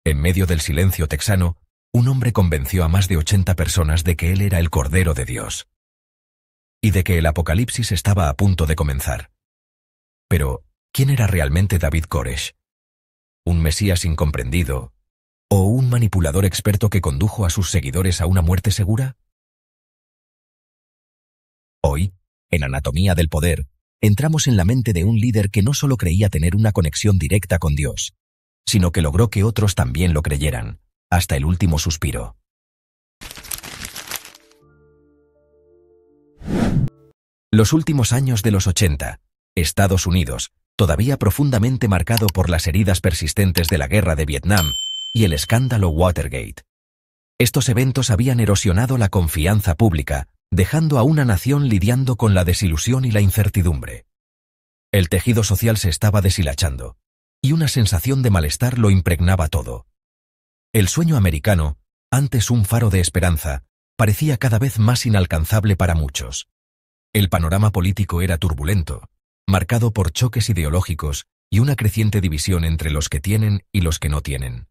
En medio del silencio texano, un hombre convenció a más de 80 personas de que él era el Cordero de Dios y de que el Apocalipsis estaba a punto de comenzar. Pero, ¿quién era realmente David Koresh? ¿Un mesías incomprendido o un manipulador experto que condujo a sus seguidores a una muerte segura? Hoy, en Anatomía del Poder, entramos en la mente de un líder que no solo creía tener una conexión directa con Dios, sino que logró que otros también lo creyeran, hasta el último suspiro. Los últimos años de los 80, Estados Unidos, todavía profundamente marcado por las heridas persistentes de la guerra de Vietnam y el escándalo Watergate. Estos eventos habían erosionado la confianza pública, dejando a una nación lidiando con la desilusión y la incertidumbre. El tejido social se estaba deshilachando, y una sensación de malestar lo impregnaba todo. El sueño americano, antes un faro de esperanza, parecía cada vez más inalcanzable para muchos. El panorama político era turbulento, marcado por choques ideológicos y una creciente división entre los que tienen y los que no tienen.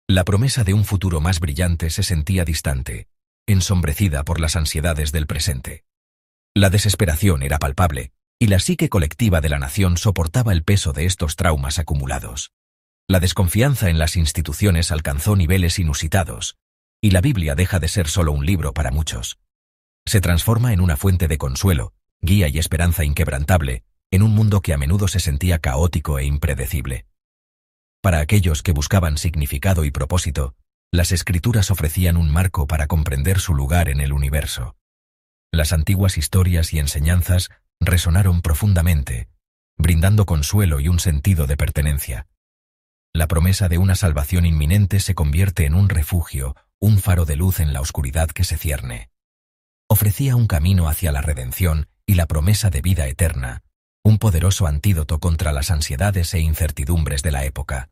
La promesa de un futuro más brillante se sentía distante, ensombrecida por las ansiedades del presente. La desesperación era palpable, y la psique colectiva de la nación soportaba el peso de estos traumas acumulados. La desconfianza en las instituciones alcanzó niveles inusitados, y la Biblia deja de ser solo un libro para muchos. Se transforma en una fuente de consuelo, guía y esperanza inquebrantable, en un mundo que a menudo se sentía caótico e impredecible. Para aquellos que buscaban significado y propósito, las Escrituras ofrecían un marco para comprender su lugar en el universo. Las antiguas historias y enseñanzas resonaron profundamente, brindando consuelo y un sentido de pertenencia. La promesa de una salvación inminente se convierte en un refugio, un faro de luz en la oscuridad que se cierne. Ofrecía un camino hacia la redención y la promesa de vida eterna, un poderoso antídoto contra las ansiedades e incertidumbres de la época.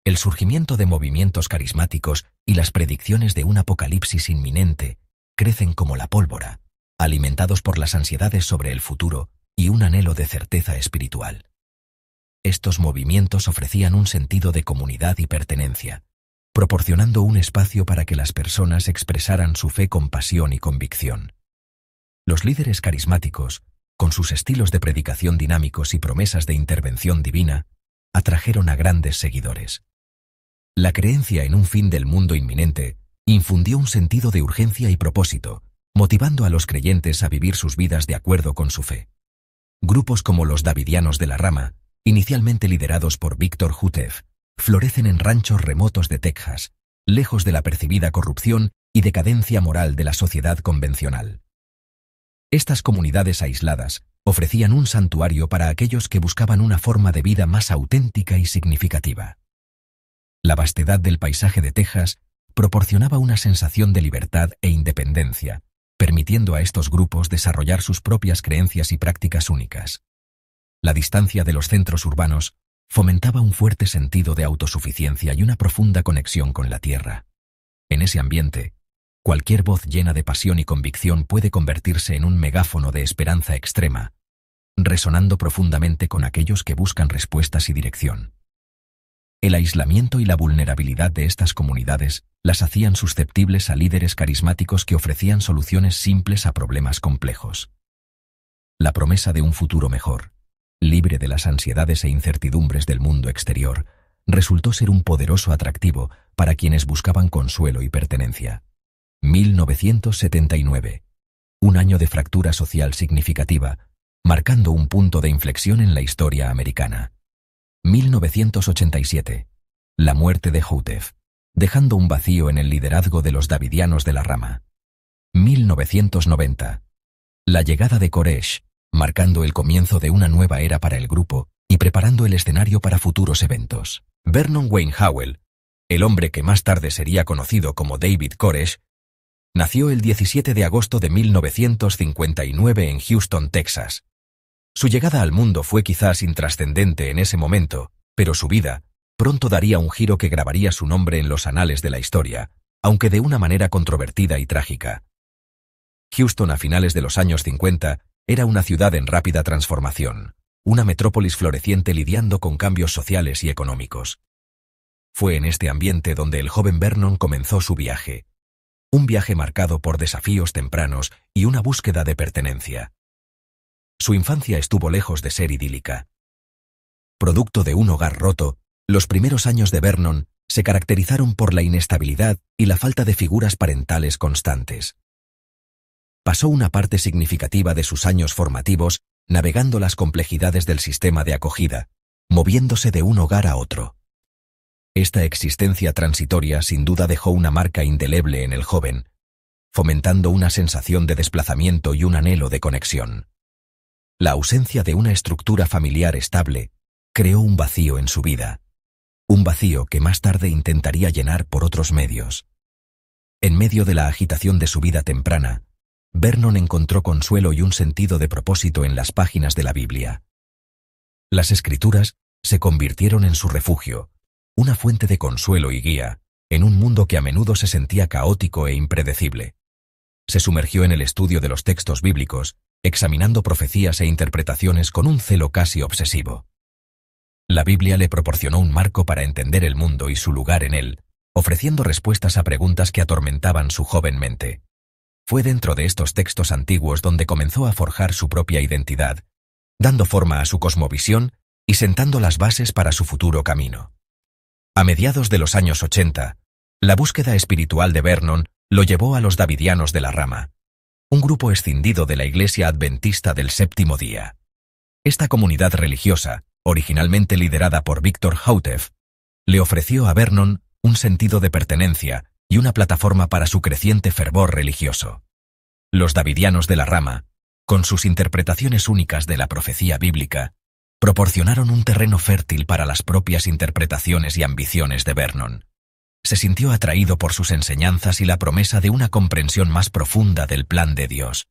El surgimiento de movimientos carismáticos y las predicciones de un apocalipsis inminente crecen como la pólvora, alimentados por las ansiedades sobre el futuro y un anhelo de certeza espiritual. Estos movimientos ofrecían un sentido de comunidad y pertenencia, proporcionando un espacio para que las personas expresaran su fe con pasión y convicción. Los líderes carismáticos, con sus estilos de predicación dinámicos y promesas de intervención divina, atrajeron a grandes seguidores. La creencia en un fin del mundo inminente infundió un sentido de urgencia y propósito, motivando a los creyentes a vivir sus vidas de acuerdo con su fe. Grupos como los Davidianos de la Rama, inicialmente liderados por Víctor Jutef, florecen en ranchos remotos de Texas, lejos de la percibida corrupción y decadencia moral de la sociedad convencional. Estas comunidades aisladas ofrecían un santuario para aquellos que buscaban una forma de vida más auténtica y significativa. La vastedad del paisaje de Texas proporcionaba una sensación de libertad e independencia, permitiendo a estos grupos desarrollar sus propias creencias y prácticas únicas. La distancia de los centros urbanos fomentaba un fuerte sentido de autosuficiencia y una profunda conexión con la tierra. En ese ambiente, cualquier voz llena de pasión y convicción puede convertirse en un megáfono de esperanza extrema, resonando profundamente con aquellos que buscan respuestas y dirección. El aislamiento y la vulnerabilidad de estas comunidades las hacían susceptibles a líderes carismáticos que ofrecían soluciones simples a problemas complejos. La promesa de un futuro mejor, libre de las ansiedades e incertidumbres del mundo exterior, resultó ser un poderoso atractivo para quienes buscaban consuelo y pertenencia. 1979. Un año de fractura social significativa, marcando un punto de inflexión en la historia americana. 1987. La muerte de Jutef, dejando un vacío en el liderazgo de los Davidianos de la Rama. 1990. La llegada de Koresh, marcando el comienzo de una nueva era para el grupo y preparando el escenario para futuros eventos. Vernon Wayne Howell, el hombre que más tarde sería conocido como David Koresh, nació el 17 de agosto de 1959 en Houston, Texas. Su llegada al mundo fue quizás intrascendente en ese momento, pero su vida pronto daría un giro que grabaría su nombre en los anales de la historia, aunque de una manera controvertida y trágica. Houston a finales de los años 50 era una ciudad en rápida transformación, una metrópolis floreciente lidiando con cambios sociales y económicos. Fue en este ambiente donde el joven Vernon comenzó su viaje. Un viaje marcado por desafíos tempranos y una búsqueda de pertenencia. Su infancia estuvo lejos de ser idílica. Producto de un hogar roto, los primeros años de Vernon se caracterizaron por la inestabilidad y la falta de figuras parentales constantes. Pasó una parte significativa de sus años formativos navegando las complejidades del sistema de acogida, moviéndose de un hogar a otro. Esta existencia transitoria sin duda dejó una marca indeleble en el joven, fomentando una sensación de desplazamiento y un anhelo de conexión. La ausencia de una estructura familiar estable creó un vacío en su vida, un vacío que más tarde intentaría llenar por otros medios. En medio de la agitación de su vida temprana, Vernon encontró consuelo y un sentido de propósito en las páginas de la Biblia. Las Escrituras se convirtieron en su refugio, una fuente de consuelo y guía, en un mundo que a menudo se sentía caótico e impredecible. Se sumergió en el estudio de los textos bíblicos, examinando profecías e interpretaciones con un celo casi obsesivo. La Biblia le proporcionó un marco para entender el mundo y su lugar en él, ofreciendo respuestas a preguntas que atormentaban su joven mente. Fue dentro de estos textos antiguos donde comenzó a forjar su propia identidad, dando forma a su cosmovisión y sentando las bases para su futuro camino. A mediados de los años 80, la búsqueda espiritual de Vernon lo llevó a los Davidianos de la Rama, un grupo escindido de la Iglesia Adventista del Séptimo Día. Esta comunidad religiosa, originalmente liderada por Victor Houteff, le ofreció a Vernon un sentido de pertenencia y una plataforma para su creciente fervor religioso. Los Davidianos de la Rama, con sus interpretaciones únicas de la profecía bíblica, proporcionaron un terreno fértil para las propias interpretaciones y ambiciones de Vernon. Se sintió atraído por sus enseñanzas y la promesa de una comprensión más profunda del plan de Dios.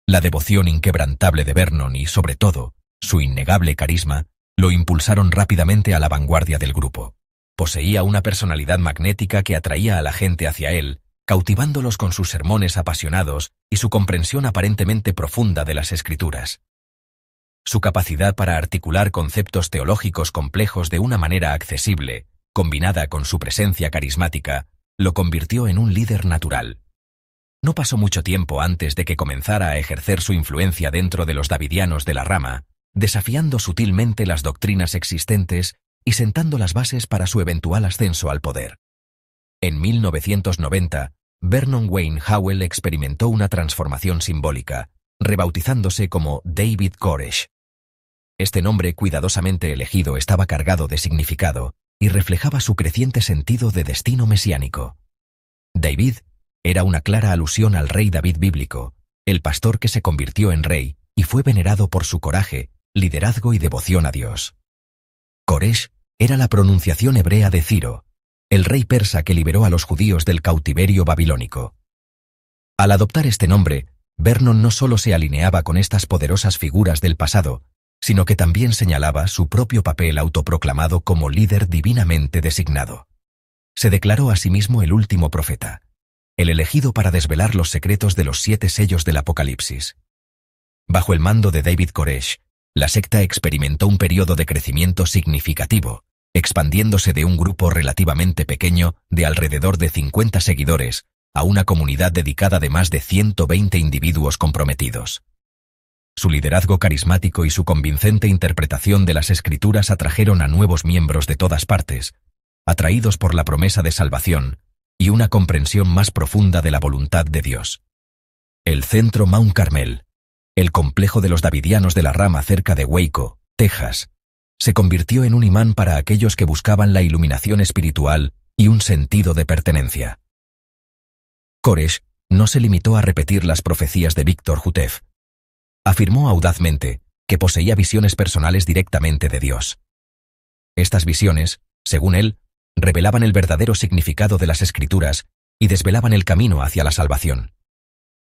La devoción inquebrantable de Vernon y, sobre todo, su innegable carisma, lo impulsaron rápidamente a la vanguardia del grupo. Poseía una personalidad magnética que atraía a la gente hacia él, cautivándolos con sus sermones apasionados y su comprensión aparentemente profunda de las Escrituras. Su capacidad para articular conceptos teológicos complejos de una manera accesible, combinada con su presencia carismática, lo convirtió en un líder natural. No pasó mucho tiempo antes de que comenzara a ejercer su influencia dentro de los Davidianos de la Rama, desafiando sutilmente las doctrinas existentes y sentando las bases para su eventual ascenso al poder. En 1990, Vernon Wayne Howell experimentó una transformación simbólica, rebautizándose como David Koresh. Este nombre cuidadosamente elegido estaba cargado de significado y reflejaba su creciente sentido de destino mesiánico. David era una clara alusión al rey David bíblico, el pastor que se convirtió en rey y fue venerado por su coraje, liderazgo y devoción a Dios. Koresh era la pronunciación hebrea de Ciro, el rey persa que liberó a los judíos del cautiverio babilónico. Al adoptar este nombre, Vernon no solo se alineaba con estas poderosas figuras del pasado, sino que también señalaba su propio papel autoproclamado como líder divinamente designado. Se declaró a sí mismo el último profeta, el elegido para desvelar los secretos de los 7 sellos del Apocalipsis. Bajo el mando de David Koresh, la secta experimentó un periodo de crecimiento significativo, expandiéndose de un grupo relativamente pequeño de alrededor de 50 seguidores a una comunidad dedicada de más de 120 individuos comprometidos. Su liderazgo carismático y su convincente interpretación de las Escrituras atrajeron a nuevos miembros de todas partes, atraídos por la promesa de salvación y una comprensión más profunda de la voluntad de Dios. El centro Mount Carmel, el complejo de los Davidianos de la Rama cerca de Waco, Texas, se convirtió en un imán para aquellos que buscaban la iluminación espiritual y un sentido de pertenencia. Koresh no se limitó a repetir las profecías de Victor Houteff. Afirmó audazmente que poseía visiones personales directamente de Dios. Estas visiones, según él, revelaban el verdadero significado de las Escrituras y desvelaban el camino hacia la salvación.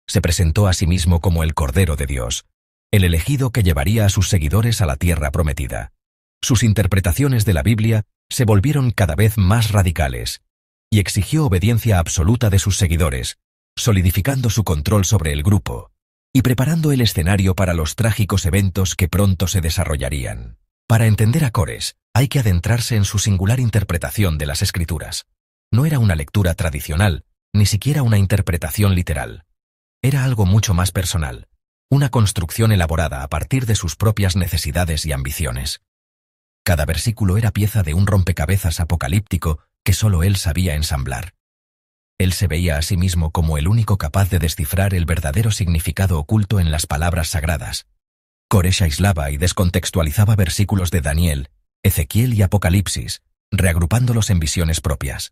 Se presentó a sí mismo como el Cordero de Dios, el elegido que llevaría a sus seguidores a la tierra prometida. Sus interpretaciones de la Biblia se volvieron cada vez más radicales y exigió obediencia absoluta de sus seguidores, solidificando su control sobre el grupo y preparando el escenario para los trágicos eventos que pronto se desarrollarían. Para entender a Koresh, hay que adentrarse en su singular interpretación de las Escrituras. No era una lectura tradicional, ni siquiera una interpretación literal. Era algo mucho más personal, una construcción elaborada a partir de sus propias necesidades y ambiciones. Cada versículo era pieza de un rompecabezas apocalíptico que solo él sabía ensamblar. Él se veía a sí mismo como el único capaz de descifrar el verdadero significado oculto en las palabras sagradas. Koresh aislaba y descontextualizaba versículos de Daniel, Ezequiel y Apocalipsis, reagrupándolos en visiones propias.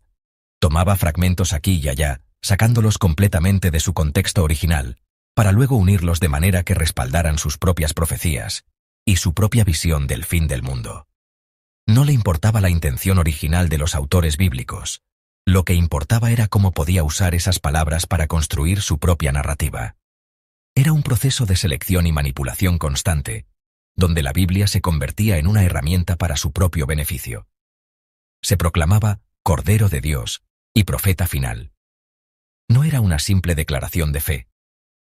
Tomaba fragmentos aquí y allá, sacándolos completamente de su contexto original, para luego unirlos de manera que respaldaran sus propias profecías y su propia visión del fin del mundo. No le importaba la intención original de los autores bíblicos. Lo que importaba era cómo podía usar esas palabras para construir su propia narrativa. Era un proceso de selección y manipulación constante, donde la Biblia se convertía en una herramienta para su propio beneficio. Se proclamaba Cordero de Dios y Profeta final. No era una simple declaración de fe.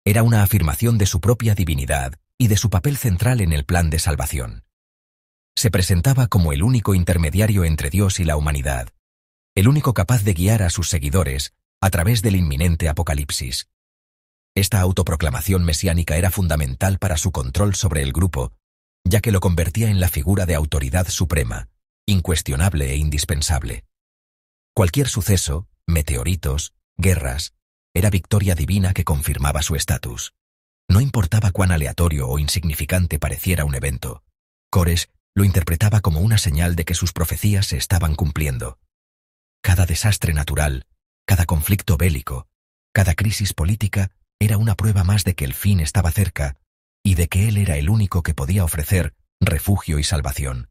Era una afirmación de su propia divinidad y de su papel central en el plan de salvación. Se presentaba como el único intermediario entre Dios y la humanidad, el único capaz de guiar a sus seguidores a través del inminente Apocalipsis. Esta autoproclamación mesiánica era fundamental para su control sobre el grupo, ya que lo convertía en la figura de autoridad suprema, incuestionable e indispensable. Cualquier suceso, meteoritos, guerras, era victoria divina que confirmaba su estatus. No importaba cuán aleatorio o insignificante pareciera un evento, Koresh lo interpretaba como una señal de que sus profecías se estaban cumpliendo. Cada desastre natural, cada conflicto bélico, cada crisis política era una prueba más de que el fin estaba cerca y de que él era el único que podía ofrecer refugio y salvación.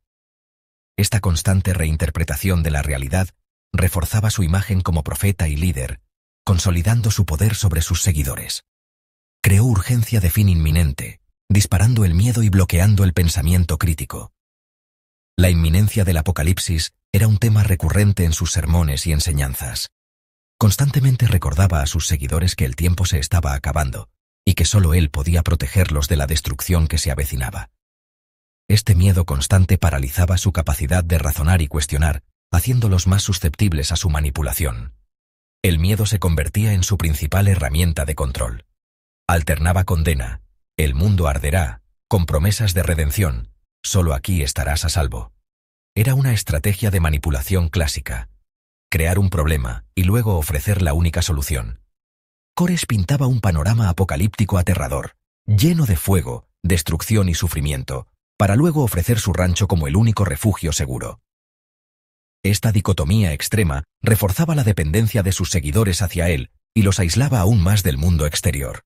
Esta constante reinterpretación de la realidad reforzaba su imagen como profeta y líder, consolidando su poder sobre sus seguidores. Creó urgencia de fin inminente, disparando el miedo y bloqueando el pensamiento crítico. La inminencia del Apocalipsis era un tema recurrente en sus sermones y enseñanzas. Constantemente recordaba a sus seguidores que el tiempo se estaba acabando y que solo él podía protegerlos de la destrucción que se avecinaba. Este miedo constante paralizaba su capacidad de razonar y cuestionar, haciéndolos más susceptibles a su manipulación. El miedo se convertía en su principal herramienta de control. Alternaba condena, el mundo arderá, con promesas de redención, solo aquí estarás a salvo. Era una estrategia de manipulación clásica. Crear un problema y luego ofrecer la única solución. Koresh pintaba un panorama apocalíptico aterrador, lleno de fuego, destrucción y sufrimiento, para luego ofrecer su rancho como el único refugio seguro. Esta dicotomía extrema reforzaba la dependencia de sus seguidores hacia él y los aislaba aún más del mundo exterior.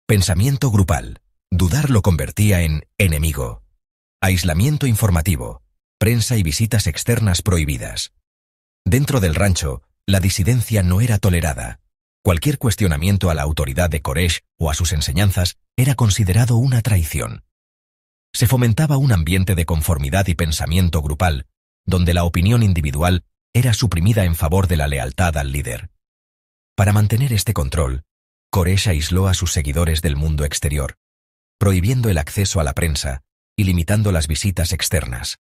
Pensamiento grupal. Dudar lo convertía en enemigo. Aislamiento informativo. Prensa y visitas externas prohibidas. Dentro del rancho, la disidencia no era tolerada. Cualquier cuestionamiento a la autoridad de Koresh o a sus enseñanzas era considerado una traición. Se fomentaba un ambiente de conformidad y pensamiento grupal, donde la opinión individual era suprimida en favor de la lealtad al líder. Para mantener este control, Koresh aisló a sus seguidores del mundo exterior, prohibiendo el acceso a la prensa y limitando las visitas externas.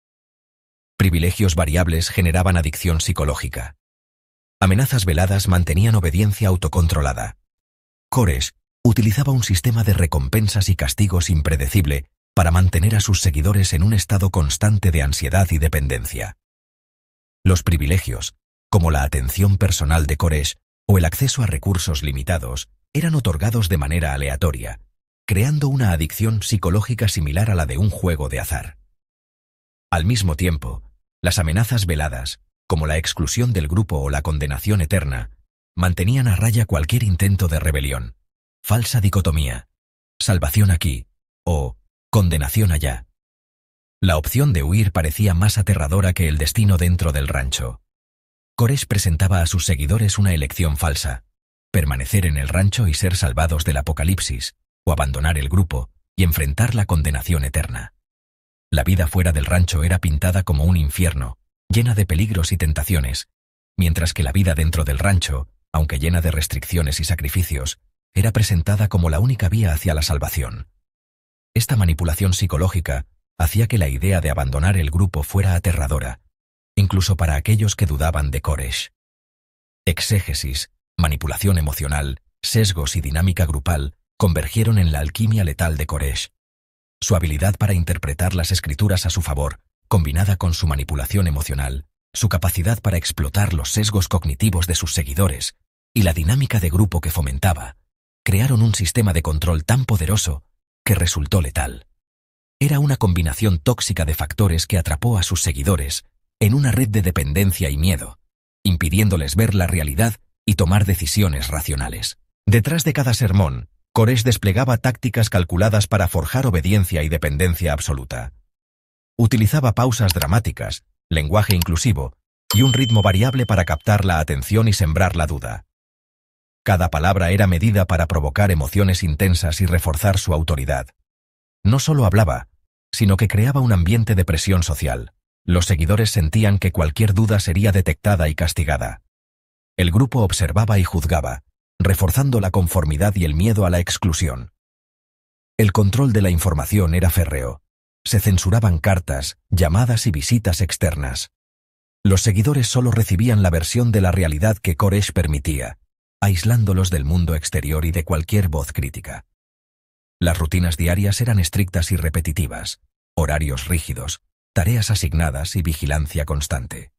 Privilegios variables generaban adicción psicológica. Amenazas veladas mantenían obediencia autocontrolada. Koresh utilizaba un sistema de recompensas y castigos impredecible para mantener a sus seguidores en un estado constante de ansiedad y dependencia. Los privilegios, como la atención personal de Koresh o el acceso a recursos limitados, eran otorgados de manera aleatoria, creando una adicción psicológica similar a la de un juego de azar. Al mismo tiempo, las amenazas veladas, como la exclusión del grupo o la condenación eterna, mantenían a raya cualquier intento de rebelión. Falsa dicotomía. Salvación aquí o condenación allá. La opción de huir parecía más aterradora que el destino dentro del rancho. Koresh presentaba a sus seguidores una elección falsa: permanecer en el rancho y ser salvados del apocalipsis, o abandonar el grupo y enfrentar la condenación eterna. La vida fuera del rancho era pintada como un infierno, llena de peligros y tentaciones, mientras que la vida dentro del rancho, aunque llena de restricciones y sacrificios, era presentada como la única vía hacia la salvación. Esta manipulación psicológica hacía que la idea de abandonar el grupo fuera aterradora, incluso para aquellos que dudaban de Koresh. Exégesis, manipulación emocional, sesgos y dinámica grupal convergieron en la alquimia letal de Koresh. Su habilidad para interpretar las escrituras a su favor, combinada con su manipulación emocional, su capacidad para explotar los sesgos cognitivos de sus seguidores y la dinámica de grupo que fomentaba, crearon un sistema de control tan poderoso que resultó letal. Era una combinación tóxica de factores que atrapó a sus seguidores en una red de dependencia y miedo, impidiéndoles ver la realidad y tomar decisiones racionales. Detrás de cada sermón, Koresh desplegaba tácticas calculadas para forjar obediencia y dependencia absoluta. Utilizaba pausas dramáticas, lenguaje inclusivo y un ritmo variable para captar la atención y sembrar la duda. Cada palabra era medida para provocar emociones intensas y reforzar su autoridad. No solo hablaba, sino que creaba un ambiente de presión social. Los seguidores sentían que cualquier duda sería detectada y castigada. El grupo observaba y juzgaba, reforzando la conformidad y el miedo a la exclusión. El control de la información era férreo. Se censuraban cartas, llamadas y visitas externas. Los seguidores solo recibían la versión de la realidad que Koresh permitía, aislándolos del mundo exterior y de cualquier voz crítica. Las rutinas diarias eran estrictas y repetitivas, horarios rígidos, tareas asignadas y vigilancia constante.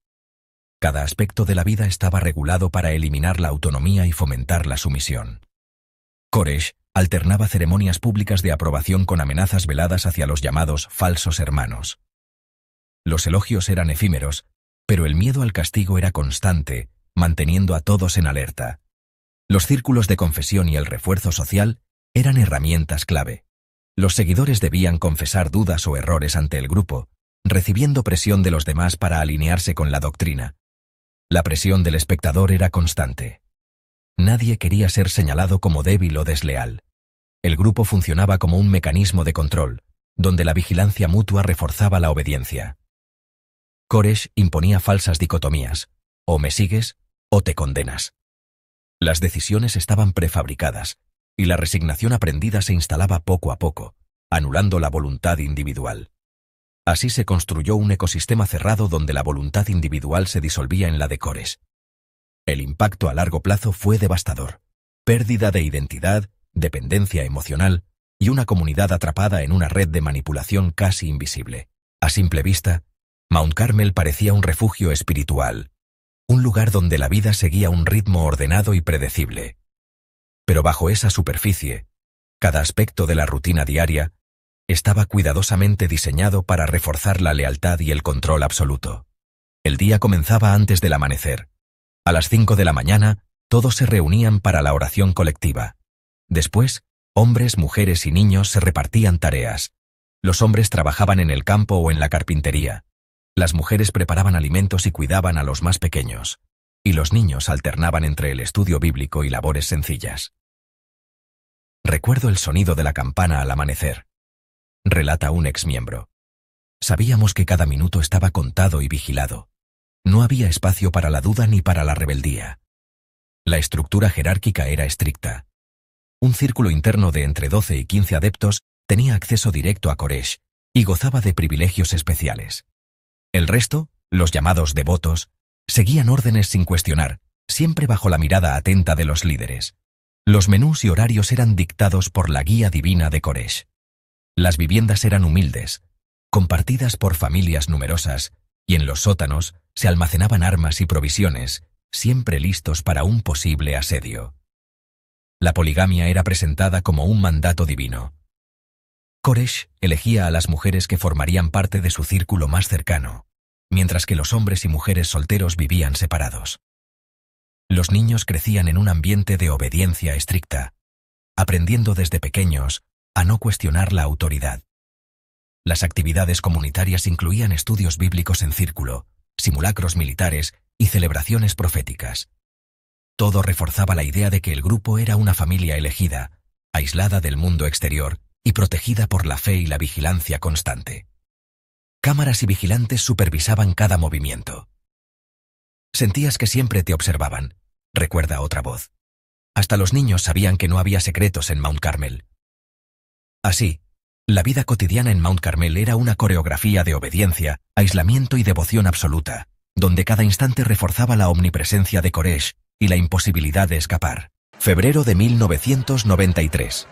Cada aspecto de la vida estaba regulado para eliminar la autonomía y fomentar la sumisión. Koresh alternaba ceremonias públicas de aprobación con amenazas veladas hacia los llamados falsos hermanos. Los elogios eran efímeros, pero el miedo al castigo era constante, manteniendo a todos en alerta. Los círculos de confesión y el refuerzo social eran herramientas clave. Los seguidores debían confesar dudas o errores ante el grupo, recibiendo presión de los demás para alinearse con la doctrina. La presión del espectador era constante. Nadie quería ser señalado como débil o desleal. El grupo funcionaba como un mecanismo de control, donde la vigilancia mutua reforzaba la obediencia. Koresh imponía falsas dicotomías: o me sigues o te condenas. Las decisiones estaban prefabricadas, y la resignación aprendida se instalaba poco a poco, anulando la voluntad individual. Así se construyó un ecosistema cerrado donde la voluntad individual se disolvía en la de Koresh. El impacto a largo plazo fue devastador: pérdida de identidad, dependencia emocional y una comunidad atrapada en una red de manipulación casi invisible. A simple vista, Mount Carmel parecía un refugio espiritual, un lugar donde la vida seguía un ritmo ordenado y predecible. Pero bajo esa superficie, cada aspecto de la rutina diaria estaba cuidadosamente diseñado para reforzar la lealtad y el control absoluto. El día comenzaba antes del amanecer. A las 5 de la mañana, todos se reunían para la oración colectiva. Después, hombres, mujeres y niños se repartían tareas. Los hombres trabajaban en el campo o en la carpintería. Las mujeres preparaban alimentos y cuidaban a los más pequeños. Y los niños alternaban entre el estudio bíblico y labores sencillas. Recuerdo el sonido de la campana al amanecer, relata un exmiembro. Sabíamos que cada minuto estaba contado y vigilado. No había espacio para la duda ni para la rebeldía. La estructura jerárquica era estricta. Un círculo interno de entre 12 y 15 adeptos tenía acceso directo a Koresh y gozaba de privilegios especiales. El resto, los llamados devotos, seguían órdenes sin cuestionar, siempre bajo la mirada atenta de los líderes. Los menús y horarios eran dictados por la guía divina de Koresh. Las viviendas eran humildes, compartidas por familias numerosas, y en los sótanos se almacenaban armas y provisiones, siempre listos para un posible asedio. La poligamia era presentada como un mandato divino. Koresh elegía a las mujeres que formarían parte de su círculo más cercano, mientras que los hombres y mujeres solteros vivían separados. Los niños crecían en un ambiente de obediencia estricta, aprendiendo desde pequeños a no cuestionar la autoridad. Las actividades comunitarias incluían estudios bíblicos en círculo, simulacros militares y celebraciones proféticas. Todo reforzaba la idea de que el grupo era una familia elegida, aislada del mundo exterior y protegida por la fe y la vigilancia constante. Cámaras y vigilantes supervisaban cada movimiento. Sentías que siempre te observaban, recuerda otra voz. Hasta los niños sabían que no había secretos en Mount Carmel. Así, La vida cotidiana en Mount Carmel era una coreografía de obediencia, aislamiento y devoción absoluta, donde cada instante reforzaba la omnipresencia de Koresh y la imposibilidad de escapar. Febrero de 1993.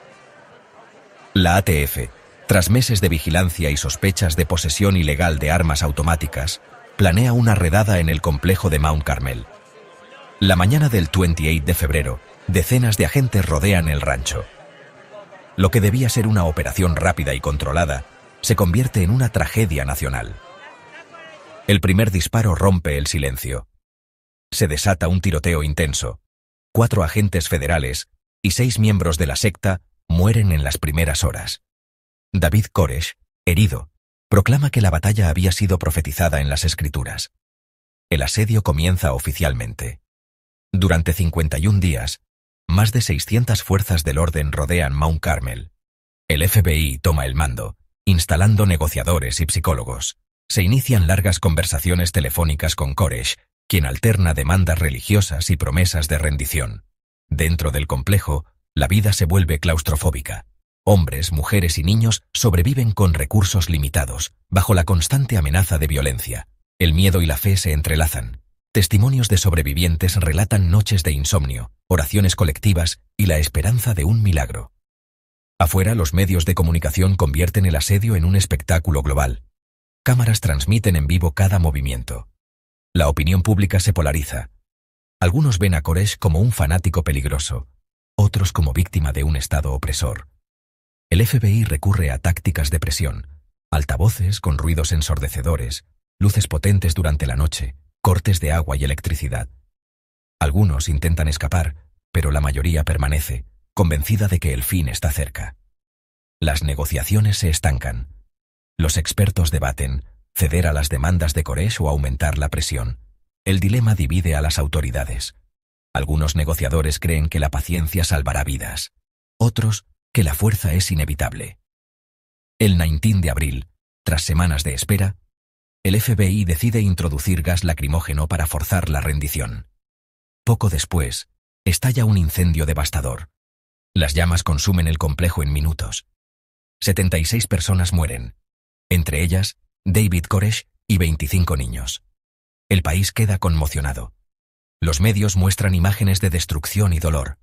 La ATF, tras meses de vigilancia y sospechas de posesión ilegal de armas automáticas, planea una redada en el complejo de Mount Carmel. La mañana del 28 de febrero, decenas de agentes rodean el rancho. Lo que debía ser una operación rápida y controlada, se convierte en una tragedia nacional. El primer disparo rompe el silencio. Se desata un tiroteo intenso. 4 agentes federales y 6 miembros de la secta mueren en las primeras horas. David Koresh, herido, proclama que la batalla había sido profetizada en las escrituras. El asedio comienza oficialmente. Durante 51 días, más de 600 fuerzas del orden rodean Mount Carmel. El FBI toma el mando, instalando negociadores y psicólogos. Se inician largas conversaciones telefónicas con Koresh, quien alterna demandas religiosas y promesas de rendición. Dentro del complejo, la vida se vuelve claustrofóbica. Hombres, mujeres y niños sobreviven con recursos limitados, bajo la constante amenaza de violencia. El miedo y la fe se entrelazan. Testimonios de sobrevivientes relatan noches de insomnio, oraciones colectivas y la esperanza de un milagro. Afuera, los medios de comunicación convierten el asedio en un espectáculo global. Cámaras transmiten en vivo cada movimiento. La opinión pública se polariza. Algunos ven a Koresh como un fanático peligroso, otros como víctima de un estado opresor. El FBI recurre a tácticas de presión, altavoces con ruidos ensordecedores, luces potentes durante la noche, cortes de agua y electricidad. Algunos intentan escapar, pero la mayoría permanece, convencida de que el fin está cerca. Las negociaciones se estancan. Los expertos debaten ceder a las demandas de Koresh o aumentar la presión. El dilema divide a las autoridades. Algunos negociadores creen que la paciencia salvará vidas. Otros, que la fuerza es inevitable. El 19 de abril, tras semanas de espera, el FBI decide introducir gas lacrimógeno para forzar la rendición. Poco después, estalla un incendio devastador. Las llamas consumen el complejo en minutos. 76 personas mueren, entre ellas David Koresh y 25 niños. El país queda conmocionado. Los medios muestran imágenes de destrucción y dolor.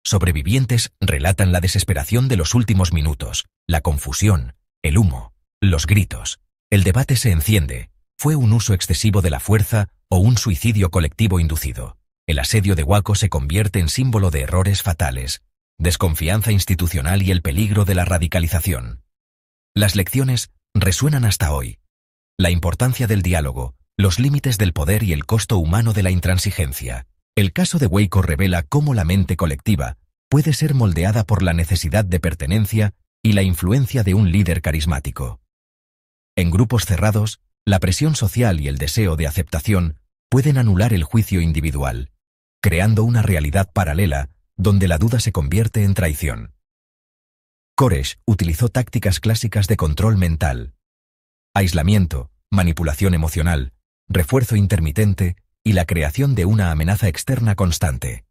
Sobrevivientes relatan la desesperación de los últimos minutos, la confusión, el humo, los gritos. El debate se enciende. ¿Fue un uso excesivo de la fuerza o un suicidio colectivo inducido? El asedio de Waco se convierte en símbolo de errores fatales, desconfianza institucional y el peligro de la radicalización. Las lecciones resuenan hasta hoy. La importancia del diálogo, los límites del poder y el costo humano de la intransigencia. El caso de Waco revela cómo la mente colectiva puede ser moldeada por la necesidad de pertenencia y la influencia de un líder carismático. En grupos cerrados, la presión social y el deseo de aceptación pueden anular el juicio individual, creando una realidad paralela donde la duda se convierte en traición. Koresh utilizó tácticas clásicas de control mental: aislamiento, manipulación emocional, refuerzo intermitente y la creación de una amenaza externa constante.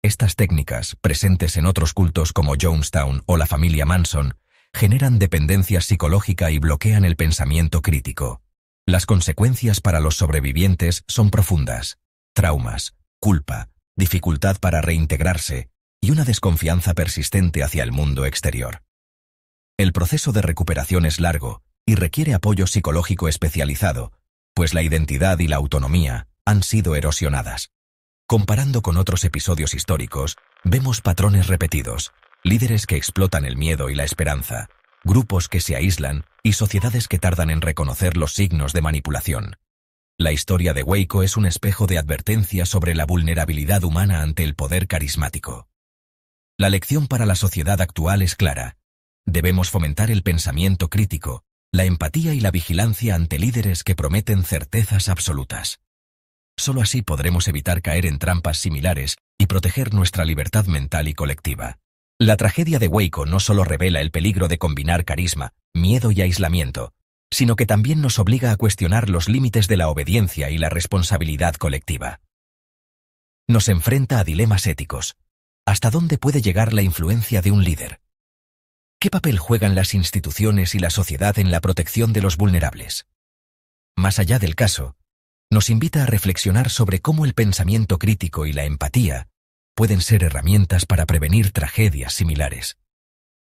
Estas técnicas, presentes en otros cultos como Jonestown o la familia Manson, generan dependencia psicológica y bloquean el pensamiento crítico. Las consecuencias para los sobrevivientes son profundas: traumas, culpa, dificultad para reintegrarse y una desconfianza persistente hacia el mundo exterior. El proceso de recuperación es largo y requiere apoyo psicológico especializado, pues la identidad y la autonomía han sido erosionadas. Comparando con otros episodios históricos, vemos patrones repetidos: líderes que explotan el miedo y la esperanza, grupos que se aíslan y sociedades que tardan en reconocer los signos de manipulación. La historia de Waco es un espejo de advertencia sobre la vulnerabilidad humana ante el poder carismático. La lección para la sociedad actual es clara. Debemos fomentar el pensamiento crítico, la empatía y la vigilancia ante líderes que prometen certezas absolutas. Solo así podremos evitar caer en trampas similares y proteger nuestra libertad mental y colectiva. La tragedia de Waco no solo revela el peligro de combinar carisma, miedo y aislamiento, sino que también nos obliga a cuestionar los límites de la obediencia y la responsabilidad colectiva. Nos enfrenta a dilemas éticos. ¿Hasta dónde puede llegar la influencia de un líder? ¿Qué papel juegan las instituciones y la sociedad en la protección de los vulnerables? Más allá del caso, nos invita a reflexionar sobre cómo el pensamiento crítico y la empatía pueden ser herramientas para prevenir tragedias similares.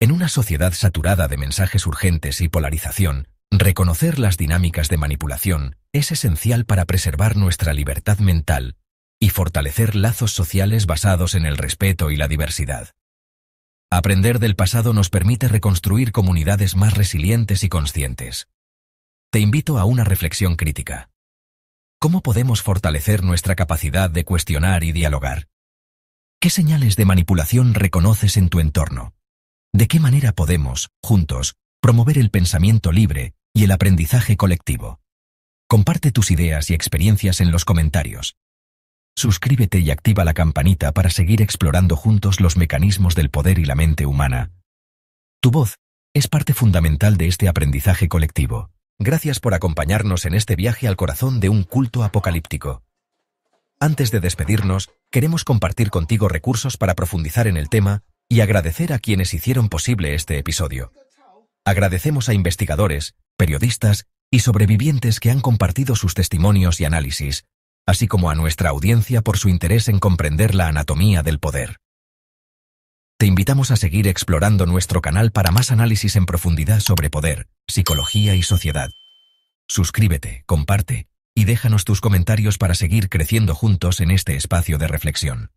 En una sociedad saturada de mensajes urgentes y polarización, reconocer las dinámicas de manipulación es esencial para preservar nuestra libertad mental y fortalecer lazos sociales basados en el respeto y la diversidad. Aprender del pasado nos permite reconstruir comunidades más resilientes y conscientes. Te invito a una reflexión crítica. ¿Cómo podemos fortalecer nuestra capacidad de cuestionar y dialogar? ¿Qué señales de manipulación reconoces en tu entorno? ¿De qué manera podemos, juntos, promover el pensamiento libre y el aprendizaje colectivo? Comparte tus ideas y experiencias en los comentarios. Suscríbete y activa la campanita para seguir explorando juntos los mecanismos del poder y la mente humana. Tu voz es parte fundamental de este aprendizaje colectivo. Gracias por acompañarnos en este viaje al corazón de un culto apocalíptico. Antes de despedirnos, queremos compartir contigo recursos para profundizar en el tema y agradecer a quienes hicieron posible este episodio. Agradecemos a investigadores, periodistas y sobrevivientes que han compartido sus testimonios y análisis, así como a nuestra audiencia por su interés en comprender la anatomía del poder. Te invitamos a seguir explorando nuestro canal para más análisis en profundidad sobre poder, psicología y sociedad. Suscríbete, comparte y déjanos tus comentarios para seguir creciendo juntos en este espacio de reflexión.